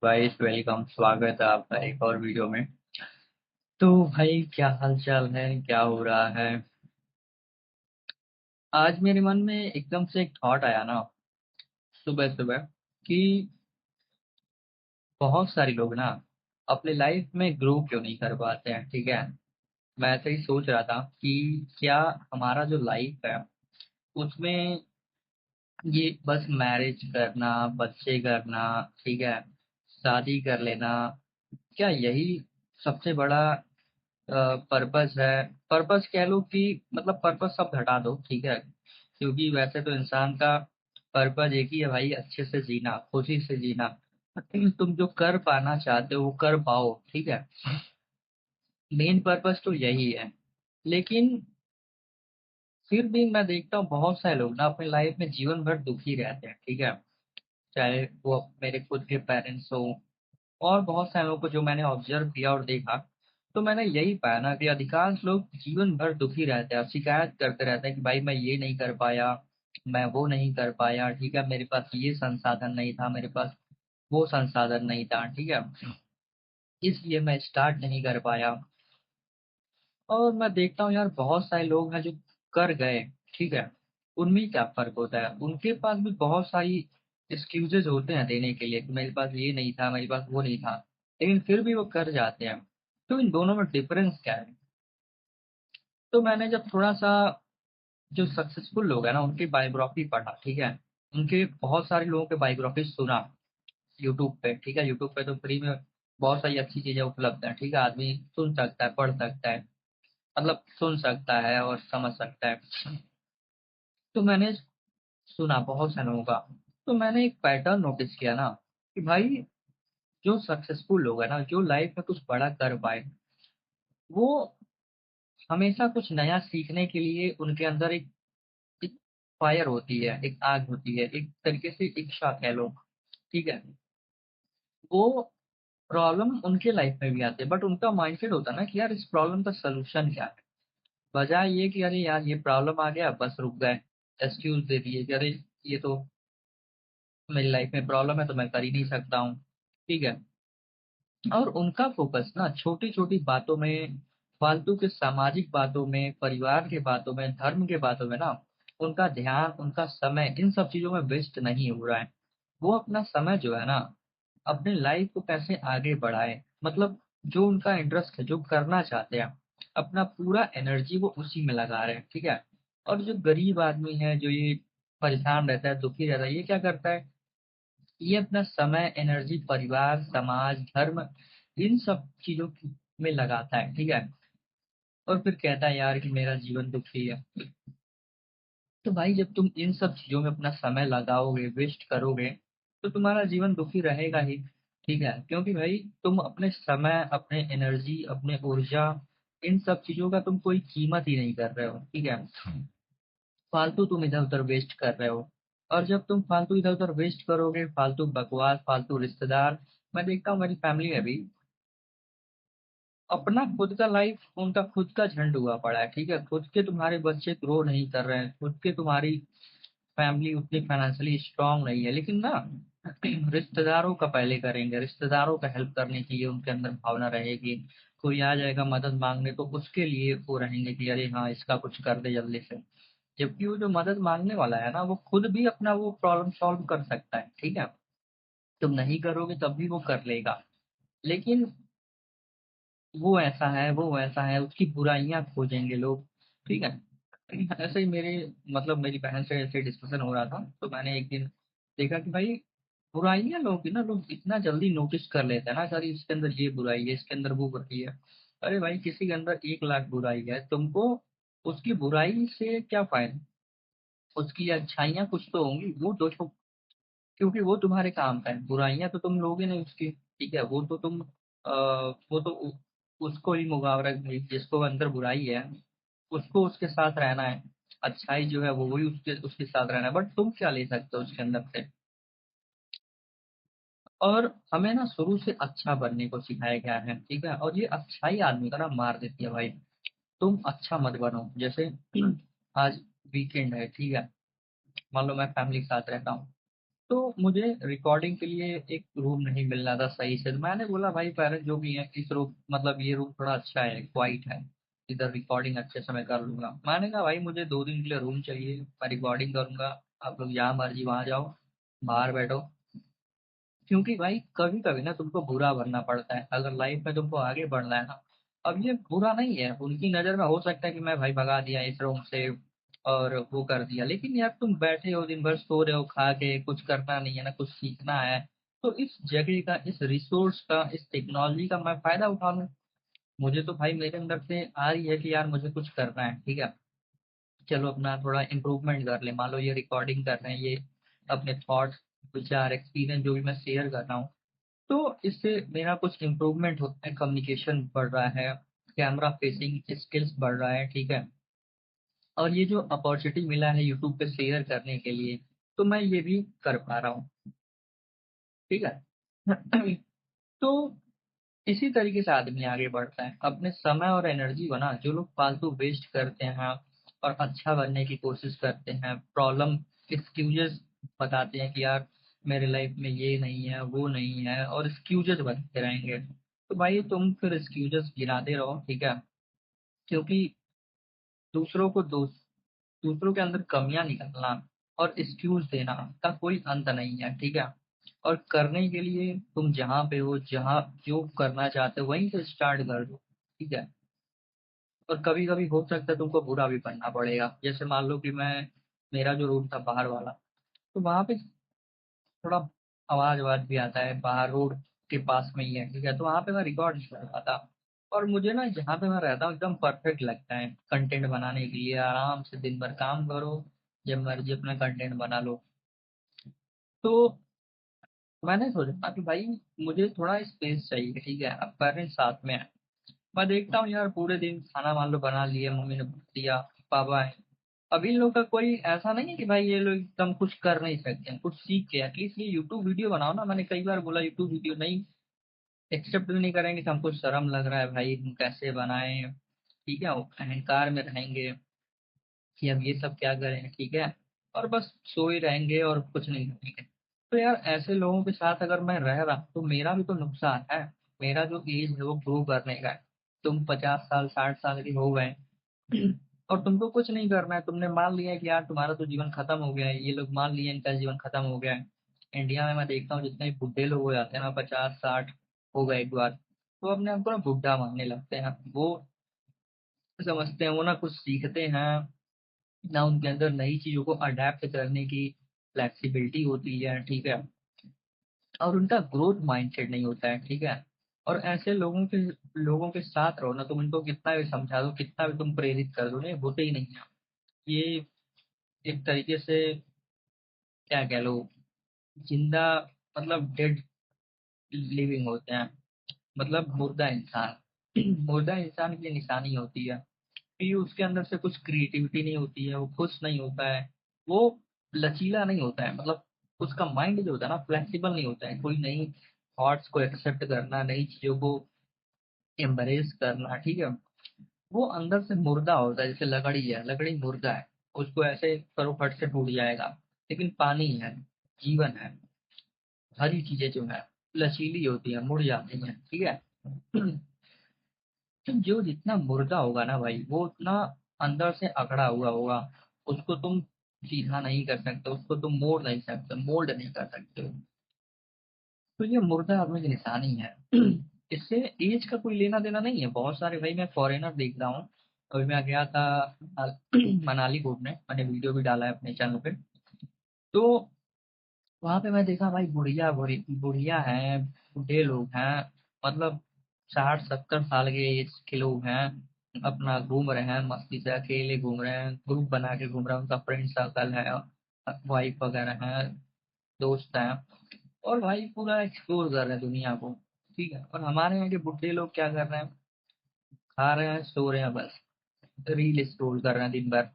Guys welcome, स्वागत है आपका एक और वीडियो में। तो भाई क्या हाल चाल है, क्या हो रहा है? आज मेरे मन में एकदम से एक थॉट आया ना, सुबह सुबह, कि बहुत सारे लोग ना अपने लाइफ में ग्रो क्यों नहीं कर पाते हैं। ठीक है, मैं ऐसे ही सोच रहा था कि क्या हमारा जो लाइफ है उसमें ये बस मैरिज करना, बच्चे करना, ठीक है, शादी कर लेना, क्या यही सबसे बड़ा पर्पस है? पर्पस कह लो कि मतलब पर्पस सब हटा दो, ठीक है, क्योंकि वैसे तो इंसान का पर्पस एक ही है भाई, अच्छे से जीना, खुशी से जीना। तुम जो कर पाना चाहते हो वो कर पाओ, ठीक है। मेन पर्पस तो यही है। लेकिन फिर भी मैं देखता हूँ बहुत सारे लोग ना अपनी लाइफ में जीवन भर दुखी रहते हैं, ठीक है। चाहे वो मेरे खुद के पेरेंट्स हो और बहुत सारे लोगों को जो मैंने ऑब्जर्व किया और देखा, तो मैंने यही पाया ना कि अधिकांश लोग जीवन भर दुखी रहते हैं, शिकायत करते रहते हैं कि भाई मैं ये नहीं कर पाया, मैं वो नहीं कर पाया, ठीक है, मेरे पास ये संसाधन नहीं था, मेरे पास वो संसाधन नहीं था, ठीक है, इसलिए मैं स्टार्ट नहीं कर पाया। और मैं देखता हूँ यार बहुत सारे लोग हैं जो कर गए, ठीक है, उनमें क्या फर्क होता है, उनके पास भी बहुत सारी एक्सक्यूजेज होते हैं देने के लिए कि मेरे पास ये नहीं था, मेरे पास वो नहीं था, लेकिन फिर भी वो कर जाते हैं। तो इन दोनों में डिफरेंस क्या है? तो मैंने जब थोड़ा सा जो सक्सेसफुल लोग हैं ना उनकी बायोग्राफी पढ़ा, ठीक है, उनके बहुत सारे लोगों के बायोग्राफी सुना यूट्यूब पे, ठीक है, यूट्यूब पे तो फ्री में बहुत सारी अच्छी चीजें उपलब्ध है, ठीक है, आदमी सुन सकता है, पढ़ सकता है, मतलब सुन सकता है और समझ सकता है। तो मैंने सुना बहुत सारे लोगों का, तो मैंने एक पैटर्न नोटिस किया ना कि भाई जो सक्सेसफुल लोग है ना, जो लाइफ में कुछ बड़ा कर पाए, वो हमेशा कुछ नया सीखने के लिए उनके अंदर एक फायर होती है, एक आग होती है, एक तरीके से इच्छा कह लो, ठीक है। वो प्रॉब्लम उनके लाइफ में भी आते हैं बट उनका माइंडसेट होता है ना कि यार इस प्रॉब्लम का सोल्यूशन क्या है, बजाय ये कि अरे यार ये प्रॉब्लम आ गया बस रुक गए, एक्सक्यूज दे दिए कि अरे ये तो मेरी लाइफ में प्रॉब्लम है तो मैं कर ही नहीं सकता हूँ, ठीक है। और उनका फोकस ना छोटी छोटी बातों में, फालतू के सामाजिक बातों में, परिवार के बातों में, धर्म के बातों में ना उनका ध्यान, उनका समय इन सब चीजों में वेस्ट नहीं हो रहा है। वो अपना समय जो है ना अपनी लाइफ को कैसे आगे बढ़ाए, मतलब जो उनका इंटरेस्ट है, जो करना चाहते हैं, अपना पूरा एनर्जी वो उसी में लगा रहे हैं, ठीक है। और जो गरीब आदमी है, जो ये परेशान रहता है, दुखी रहता है, ये क्या करता है, ये अपना समय, एनर्जी परिवार, समाज, धर्म इन सब चीजों में लगाता है, ठीक है। और फिर कहता है यार कि मेरा जीवन दुखी है। तो भाई जब तुम इन सब चीजों में अपना समय लगाओगे, वेस्ट करोगे, तो तुम्हारा जीवन दुखी रहेगा ही, ठीक है, क्योंकि भाई तुम अपने समय, अपने एनर्जी, अपने ऊर्जा, इन सब चीजों का तुम कोई कीमत ही नहीं कर रहे हो, ठीक है। फालतू तुम इधर उधर वेस्ट कर रहे हो। और जब तुम फालतू इधर उधर वेस्ट करोगे, फालतू बकवास, फालतू रिश्तेदार, मैं देखता हूँ मेरी फैमिली में भी अपना खुद का लाइफ, उनका खुद का झंड हुआ पड़ा है, ठीक है, खुद के तुम्हारे बच्चे ग्रो नहीं कर रहे हैं, खुद के तुम्हारी फैमिली उतनी फाइनेंशियली स्ट्रांग नहीं है, लेकिन ना रिश्तेदारों का पहले करेंगे, रिश्तेदारों का हेल्प करने के लिए उनके अंदर भावना रहेगी। कोई आ जाएगा मदद मांगने तो उसके लिए वो रहेंगे कि अरे हाँ इसका कुछ कर दे जल्दी से। जबकि वो जो मदद मांगने वाला है ना वो खुद भी अपना वो प्रॉब्लम सॉल्व कर सकता है, ठीक है, तुम नहीं करोगे तब भी वो कर लेगा। लेकिन वो ऐसा है, वो ऐसा है, उसकी बुराइयां खोजेंगे लोग, ठीक है। ऐसे ही मेरे मतलब मेरी बहन से ऐसे डिस्कशन हो रहा था, तो मैंने एक दिन देखा कि भाई बुराइयां लोग की ना लोग इतना जल्दी नोटिस कर लेते हैं ना, सर इसके अंदर ये बुराई है, इसके अंदर वो बुराई है। अरे भाई किसी के अंदर 1 लाख बुराई है, तुमको उसकी बुराई से क्या फायदा, उसकी अच्छाइयाँ कुछ तो होंगी, वो दो, क्योंकि वो तुम्हारे काम का है, बुराइयां तो तुम लोगे नहीं उसकी, ठीक है, वो तो तुम वो तो उसको ही मुहावरा, जिसको अंदर बुराई है उसको उसके साथ रहना है, अच्छाई जो है वो वही उसके उसके साथ रहना है, बट तुम क्या ले सकते हो उसके अंदर से। और हमें ना शुरू से अच्छा बनने को सिखाया गया है, ठीक है, और ये अच्छाई आदमी का ना मार देती है भाई। तुम अच्छा मत बनो, जैसे आज वीकेंड है, ठीक है, मान लो मैं फैमिली के साथ रहता हूँ, तो मुझे रिकॉर्डिंग के लिए एक रूम नहीं मिल रहा था सही से, तो मैंने बोला भाई पेरेंट्स जो भी है इस रूम मतलब ये रूम थोड़ा अच्छा है, क्वाइट है, इधर रिकॉर्डिंग अच्छे से मैं कर लूंगा। मैंने कहा भाई मुझे 2 दिन के लिए रूम चाहिए, मैं रिकॉर्डिंग करूंगा, आप लोग जहाँ मर्जी वहां जाओ, बाहर बैठो। क्योंकि भाई कभी कभी ना तुमको बुरा बनना पड़ता है अगर लाइफ में तुमको आगे बढ़ना है ना। अब ये बुरा नहीं है, उनकी नजर में हो सकता है कि मैं भाई भगा दिया इस रूम से और वो कर दिया, लेकिन यार तुम बैठे हो दिन भर सो रहे हो खा के, कुछ करना नहीं है ना कुछ सीखना है, तो इस जगह का, इस रिसोर्स का, इस टेक्नोलॉजी का मैं फायदा उठा लूँ। मुझे तो भाई मेरे अंदर से आ रही है कि यार मुझे कुछ करना है, ठीक है, चलो अपना थोड़ा इम्प्रूवमेंट कर ले। मान लो ये रिकॉर्डिंग कर रहे हैं, ये अपने थॉट्स, विचार, एक्सपीरियंस जो भी मैं शेयर कर रहा हूँ, तो इससे मेरा कुछ इम्प्रूवमेंट होता है, कम्युनिकेशन बढ़ रहा है, कैमरा फेसिंग स्किल्स बढ़ रहा है, ठीक है। और ये जो अपॉर्चुनिटी मिला है यूट्यूब पे शेयर करने के लिए, तो मैं ये भी कर पा रहा हूँ, ठीक है। तो इसी तरीके से आदमी आगे बढ़ता है। अपने समय और एनर्जी को ना, जो लोग फालतू वेस्ट करते हैं और अच्छा बनने की कोशिश करते हैं, प्रॉब्लम एक्सक्यूजेस बताते हैं कि यार मेरे लाइफ में ये नहीं है वो नहीं है, और एक्सक्यूजेस बताते रहेंगे, तो भाई तुम फिर एक्सक्यूजेस गिनाते रहो, ठीक है। क्योंकि दूसरों को दूसरों के अंदर कमियां निकालना और एक्सक्यूज देना का कोई अंत नहीं है, ठीक है। और करने के लिए तुम जहाँ पे हो, जहाँ जो करना चाहते हो वहीं से स्टार्ट कर दो, ठीक है। और कभी कभी हो सकता है तुमको बुरा भी पड़ना पड़ेगा, जैसे मान लो कि मैं, मेरा जो रूम था बाहर वाला, तो वहां पे थोड़ा आवाज आवाज भी आता है, बाहर रोड के पास में ही है, ठीक है, तो वहां पे मैं रिकॉर्ड नहीं कर पाता। और मुझे ना जहाँ पे मैं रहता हूँ एकदम परफेक्ट लगता है कंटेंट बनाने के लिए, आराम से दिन भर काम करो, जब मर्जी अपना कंटेंट बना लो। तो मैंने सोचा कि भाई मुझे थोड़ा स्पेस चाहिए, ठीक है। अब पेरेंट्स साथ में है, मैं देखता हूँ यार पूरे दिन खाना मान लो बना लिए, मम्मी ने बना दिया, पापा है, अब इन लोग का कोई ऐसा नहीं है कि भाई ये लोग एकदम कुछ कर नहीं सकते हैं, कुछ सीख के एटलीस्ट ये यूट्यूब वीडियो बनाओ ना। मैंने कई बार बोला यूट्यूब वीडियो नहीं एक्सेप्ट भी नहीं करेंगे, तो हमको शर्म लग रहा है भाई, हम कैसे बनाएं, ठीक है, वो अहंकार में रहेंगे कि अब ये सब क्या करें, ठीक है, और बस सो ही रहेंगे और कुछ नहीं करेंगे। तो यार ऐसे लोगों के साथ अगर मैं रह रहा हूं, तो मेरा भी तो नुकसान है। मेरा जो एज है वो ग्रो करने का है, तुम 50 साल 60 साल के हो गए और तुमको कुछ नहीं करना है, तुमने मान लिया है कि यार तुम्हारा तो जीवन खत्म हो गया है, ये लोग मान लिए इनका जीवन खत्म हो गया है। इंडिया में मैं देखता हूँ जितने भी बुढ़े लोग हो जाते हैं ना, 50 60 हो गए एक बार, तो अपने आप को ना बुढ़ा मानने लगते हैं। वो समझते हैं वो ना कुछ सीखते हैं, ना उनके अंदर नई चीजों को अडेप्ट करने की फ्लेक्सिबिलिटी होती है, ठीक है, और उनका ग्रोथ माइंडसेट नहीं होता है, ठीक है। और ऐसे लोगों के साथ रहो ना, तुम उनको कितना भी समझा दो, कितना भी तुम प्रेरित कर दो, नहीं होते ही नहीं है। ये एक तरीके से क्या कह लो, जिंदा मतलब डेड लिविंग होते हैं, मतलब मुर्दा इंसान। मुर्दा इंसान की निशानी होती है कि उसके अंदर से कुछ क्रिएटिविटी नहीं होती है, वो खुश नहीं होता है, वो लचीला नहीं होता है, मतलब उसका माइंड जो होता है ना फ्लेक्सिबल नहीं होता है, कोई नई थॉट्स को एक्सेप्ट करना, नई चीजों को एम्ब्रेस करना, ठीक है। वो अंदर से मुर्दा होता है, जैसे लकड़ी है, लकड़ी मुर्दा है, उसको ऐसे करो फट से टूट जाएगा, लेकिन पानी है, जीवन है, हरी चीजें जो है लचीली होती है, मुड़ जाती हैं, ठीक है। तो जो जितना मुर्दा होगा ना भाई, वो उतना अंदर से अकड़ा हुआ होगा, उसको तुम सीधा नहीं कर सकते, उसको तुम मोड़ नहीं सकते, मोल्ड नहीं कर सकते। तो ये मुर्दा आदमी की निशानी है। इससे एज का कोई लेना देना नहीं है। बहुत सारे भाई मैं फॉरेनर देख रहा हूँ, अभी मैं गया था मनाली घूमने, मैंने वीडियो भी डाला है अपने चैनल पे। तो वहां पे मैं देखा भाई बुढ़िया हैं, बूढ़े लोग हैं, मतलब 60 70 साल के एज के लोग हैं, अपना घूम रहे हैं मस्ती से, अकेले घूम रहे हैं, ग्रुप बना के घूम रहे हैं, उनका फ्रेंड सर्कल है, वाइफ वगैरह है, दोस्त हैं, और भाई पूरा एक्सप्लोर कर रहे हैं दुनिया को, ठीक है। और हमारे यहाँ के बुढ़े लोग क्या कर रहे हैं, खा रहे हैं सो रहे हैं बस, रील स्क्रॉल कर रहे हैं दिन भर।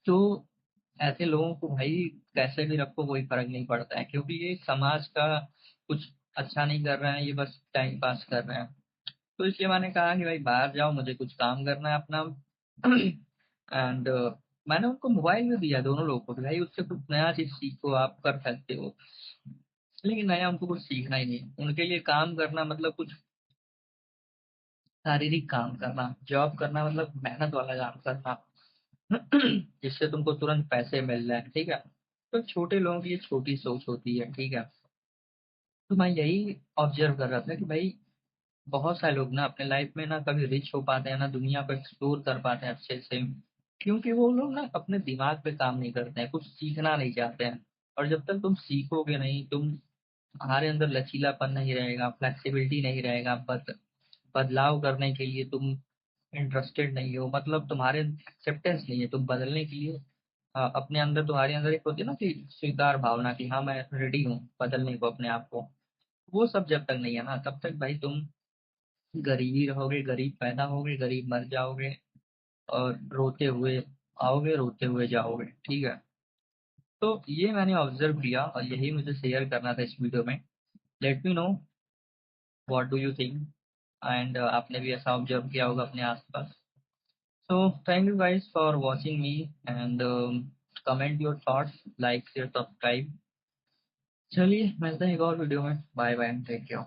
तो ऐसे लोगों को भाई कैसे भी रखो कोई फर्क नहीं पड़ता है, क्योंकि ये समाज का कुछ अच्छा नहीं कर रहे हैं, ये बस टाइम पास कर रहे हैं। तो इसलिए मैंने कहा कि भाई बाहर जाओ, मुझे कुछ काम करना है अपना। एंड मैंने उनको मोबाइल भी दिया, दोनों लोगों को, भाई उससे कुछ नया चीज सीखो, आप कर सकते हो। लेकिन नया उनको कुछ सीखना ही नहीं, उनके लिए काम करना मतलब कुछ शारीरिक काम करना, जॉब करना मतलब मेहनत वाला काम करना, जिससे तुमको तुरंत पैसे मिल रहे हैं, ठीक है। तो छोटे लोगों की ये छोटी सोच होती है, ठीक है। तो मैं यही ऑब्जर्व कर रहा था कि भाई बहुत सारे लोग ना अपने लाइफ में ना कभी रिच हो पाते हैं, ना दुनिया को एक्सप्लोर कर पाते हैं अच्छे से, क्योंकि वो लोग ना अपने दिमाग पे काम नहीं करते हैं, कुछ सीखना नहीं चाहते हैं। और जब तक तुम सीखोगे नहीं, तुम्हारे अंदर लचीलापन नहीं रहेगा, फ्लेक्सिबिलिटी नहीं रहेगा, बदलाव करने के लिए तुम इंटरेस्टेड नहीं हो, मतलब तुम्हारे एक्सेप्टेंस नहीं है, तुम बदलने के लिए अपने अंदर, तुम्हारे अंदर एक होती है ना कि स्वीकार भावना की, हाँ मैं रेडी हूँ बदलने को अपने आप को, वो सब जब तक नहीं है ना, तब तक भाई तुम गरीब ही रहोगे, गरीब पैदा होगे, गरीब मर जाओगे, और रोते हुए आओगे, रोते हुए जाओगे, ठीक है। तो ये मैंने ऑब्जर्व किया और यही मुझे शेयर करना था इस वीडियो में। Let me know what do you think, and आपने भी ऐसा ऑब्जर्व किया होगा अपने आसपास। So thank you guys for watching me, and comment your thoughts, like share subscribe. चलिए मिलते हैं एक और वीडियो में, बाय बाय, टेक केयर।